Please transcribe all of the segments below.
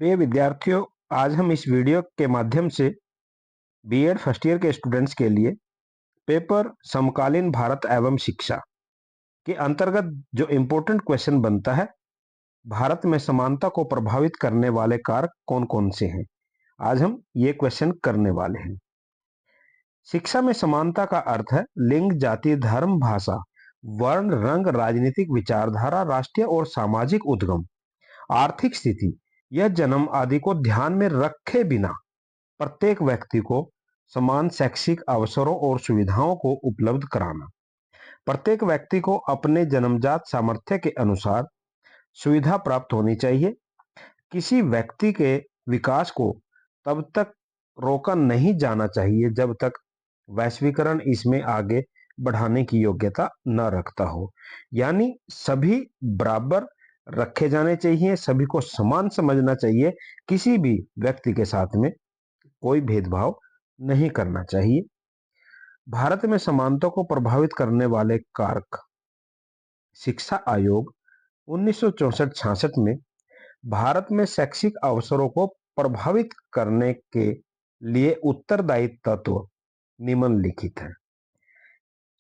प्रिय विद्यार्थियों, आज हम इस वीडियो के माध्यम से बीएड फर्स्ट ईयर के स्टूडेंट्स के लिए पेपर समकालीन भारत एवं शिक्षा के अंतर्गत जो इम्पोर्टेंट क्वेश्चन बनता है, भारत में समानता को प्रभावित करने वाले कारक कौन कौन से हैं, आज हम ये क्वेश्चन करने वाले हैं। शिक्षा में समानता का अर्थ है लिंग, जाति, धर्म, भाषा, वर्ण, रंग, राजनीतिक विचारधारा, राष्ट्रीय और सामाजिक उद्गम, आर्थिक स्थिति, यह जन्म आदि को ध्यान में रखे बिना प्रत्येक व्यक्ति को समान शैक्षिक अवसरों और सुविधाओं को उपलब्ध कराना। प्रत्येक व्यक्ति को अपने जन्मजात सामर्थ्य के अनुसार सुविधा प्राप्त होनी चाहिए। किसी व्यक्ति के विकास को तब तक रोका नहीं जाना चाहिए जब तक वैश्वीकरण इसमें आगे बढ़ाने की योग्यता न रखता हो। यानी सभी बराबर रखे जाने चाहिए, सभी को समान समझना चाहिए, किसी भी व्यक्ति के साथ में कोई भेदभाव नहीं करना चाहिए। भारत में समानता को प्रभावित करने वाले कारक। शिक्षा आयोग 1964-66 में भारत में शैक्षिक अवसरों को प्रभावित करने के लिए उत्तरदायी तत्व निम्नलिखित हैं।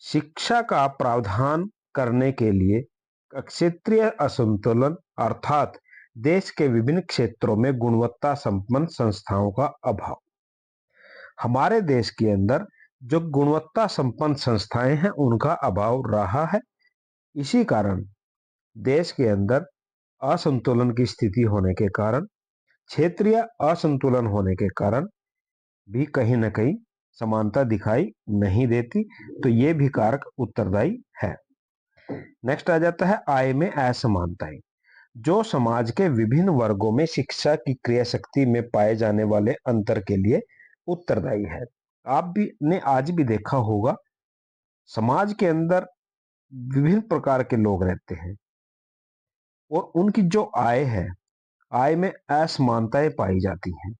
शिक्षा का प्रावधान करने के लिए क्षेत्रीय असंतुलन अर्थात देश के विभिन्न क्षेत्रों में गुणवत्ता संपन्न संस्थाओं का अभाव। हमारे देश के अंदर जो गुणवत्ता संपन्न संस्थाएं हैं उनका अभाव रहा है। इसी कारण देश के अंदर असंतुलन की स्थिति होने के कारण, क्षेत्रीय असंतुलन होने के कारण भी कहीं ना कहीं समानता दिखाई नहीं देती। तो ये भी कारक उत्तरदायी है। नेक्स्ट आ जाता है आय में असमानताएं, जो समाज के विभिन्न वर्गों में शिक्षा की क्रिया शक्ति में पाए जाने वाले अंतर के लिए उत्तरदायी है। आप भी ने आज भी देखा होगा, समाज के अंदर विभिन्न प्रकार के लोग रहते हैं और उनकी जो आय है, आय में असमानताएं पाई जाती हैं,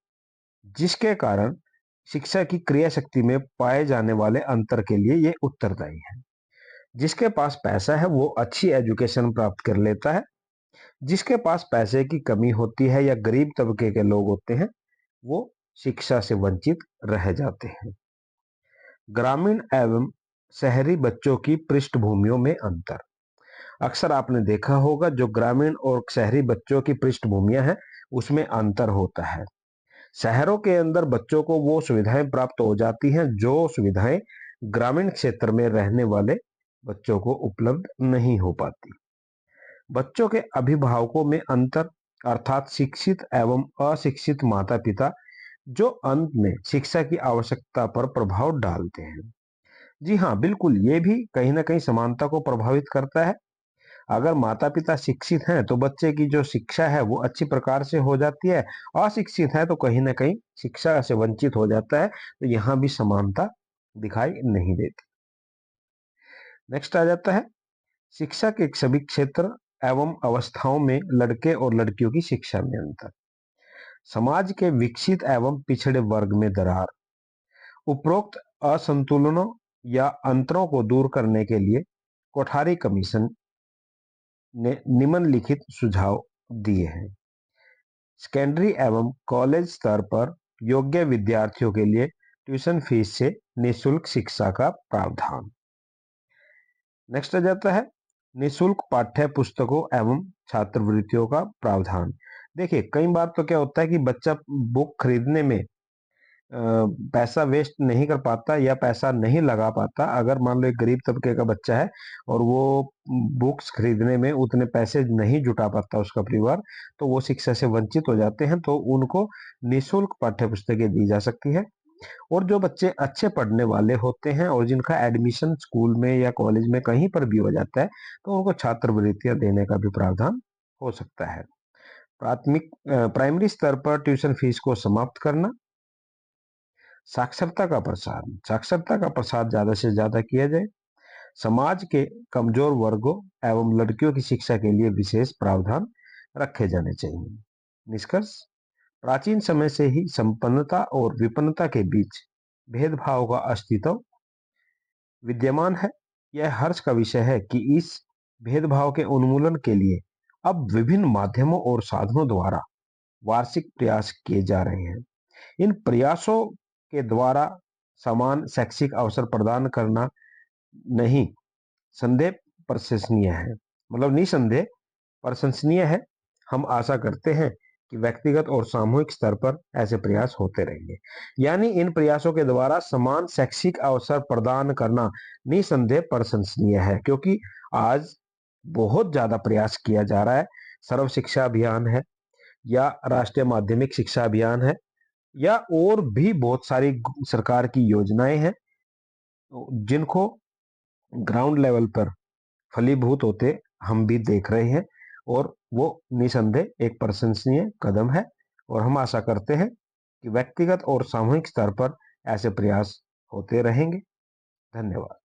जिसके कारण शिक्षा की क्रिया शक्ति में पाए जाने वाले अंतर के लिए ये उत्तरदायी है। जिसके पास पैसा है वो अच्छी एजुकेशन प्राप्त कर लेता है, जिसके पास पैसे की कमी होती है या गरीब तबके के लोग होते हैं वो शिक्षा से वंचित रह जाते हैं। ग्रामीण एवं शहरी बच्चों की पृष्ठभूमियों में अंतर। अक्सर आपने देखा होगा जो ग्रामीण और शहरी बच्चों की पृष्ठभूमियां हैं उसमें अंतर होता है। शहरों के अंदर बच्चों को वो सुविधाएं प्राप्त हो जाती हैं जो सुविधाएं ग्रामीण क्षेत्र में रहने वाले बच्चों को उपलब्ध नहीं हो पाती। बच्चों के अभिभावकों में अंतर अर्थात शिक्षित एवं अशिक्षित माता पिता जो अंत में शिक्षा की आवश्यकता पर प्रभाव डालते हैं। जी हाँ, बिल्कुल, ये भी कहीं ना कहीं समानता को प्रभावित करता है। अगर माता पिता शिक्षित हैं तो बच्चे की जो शिक्षा है वो अच्छी प्रकार से हो जाती है, अशिक्षित है तो कहीं ना कहीं शिक्षा से वंचित हो जाता है। तो यहाँ भी समानता दिखाई नहीं देती। नेक्स्ट आ जाता है शिक्षा के सभी क्षेत्र एवं अवस्थाओं में लड़के और लड़कियों की शिक्षा में अंतर। समाज के विकसित एवं पिछड़े वर्ग में दरार। उपरोक्त असंतुलनों या अंतरों को दूर करने के लिए कोठारी कमीशन ने निम्नलिखित सुझाव दिए हैं। सेकेंडरी एवं कॉलेज स्तर पर योग्य विद्यार्थियों के लिए ट्यूशन फीस से निःशुल्क शिक्षा का प्रावधान। नेक्स्ट आ जाता है निःशुल्क पाठ्य पुस्तकों एवं छात्रवृत्तियों का प्रावधान। देखिए, कई बार तो क्या होता है कि बच्चा बुक खरीदने में पैसा वेस्ट नहीं कर पाता या पैसा नहीं लगा पाता। अगर मान लो एक गरीब तबके का बच्चा है और वो बुक्स खरीदने में उतने पैसे नहीं जुटा पाता उसका परिवार, तो वो शिक्षा से वंचित हो जाते हैं। तो उनको निःशुल्क पाठ्य पुस्तकें दी जा सकती है। और जो बच्चे अच्छे पढ़ने वाले होते हैं और जिनका एडमिशन स्कूल में या कॉलेज में कहीं पर भी हो जाता है तो उनको छात्रवृत्तियां देने का भी प्रावधान हो सकता है। प्राइमरी स्तर पर ट्यूशन फीस को समाप्त करना। साक्षरता का प्रसार। साक्षरता का प्रसार ज्यादा से ज्यादा किया जाए। समाज के कमजोर वर्गों एवं लड़कियों की शिक्षा के लिए विशेष प्रावधान रखे जाने चाहिए। निष्कर्ष, प्राचीन समय से ही संपन्नता और विपन्नता के बीच भेदभाव का अस्तित्व विद्यमान है। यह हर्ष का विषय है कि इस भेदभाव के उन्मूलन के लिए अब विभिन्न माध्यमों और साधनों द्वारा वार्षिक प्रयास किए जा रहे हैं। इन प्रयासों के द्वारा समान शैक्षिक अवसर प्रदान करना नहीं संदेह प्रशंसनीय है, मतलब निसंदेह प्रशंसनीय है। हम आशा करते हैं कि व्यक्तिगत और सामूहिक स्तर पर ऐसे प्रयास होते रहेंगे। यानी इन प्रयासों के द्वारा समान शैक्षिक अवसर प्रदान करना निसंदेह प्रशंसनीय है, क्योंकि आज बहुत ज्यादा प्रयास किया जा रहा है। सर्व शिक्षा अभियान है, या राष्ट्रीय माध्यमिक शिक्षा अभियान है, या और भी बहुत सारी सरकार की योजनाएं हैं, जिनको ग्राउंड लेवल पर फलीभूत होते हम भी देख रहे हैं, और वो निसंदेह एक प्रशंसनीय कदम है। और हम आशा करते हैं कि व्यक्तिगत और सामूहिक स्तर पर ऐसे प्रयास होते रहेंगे। धन्यवाद।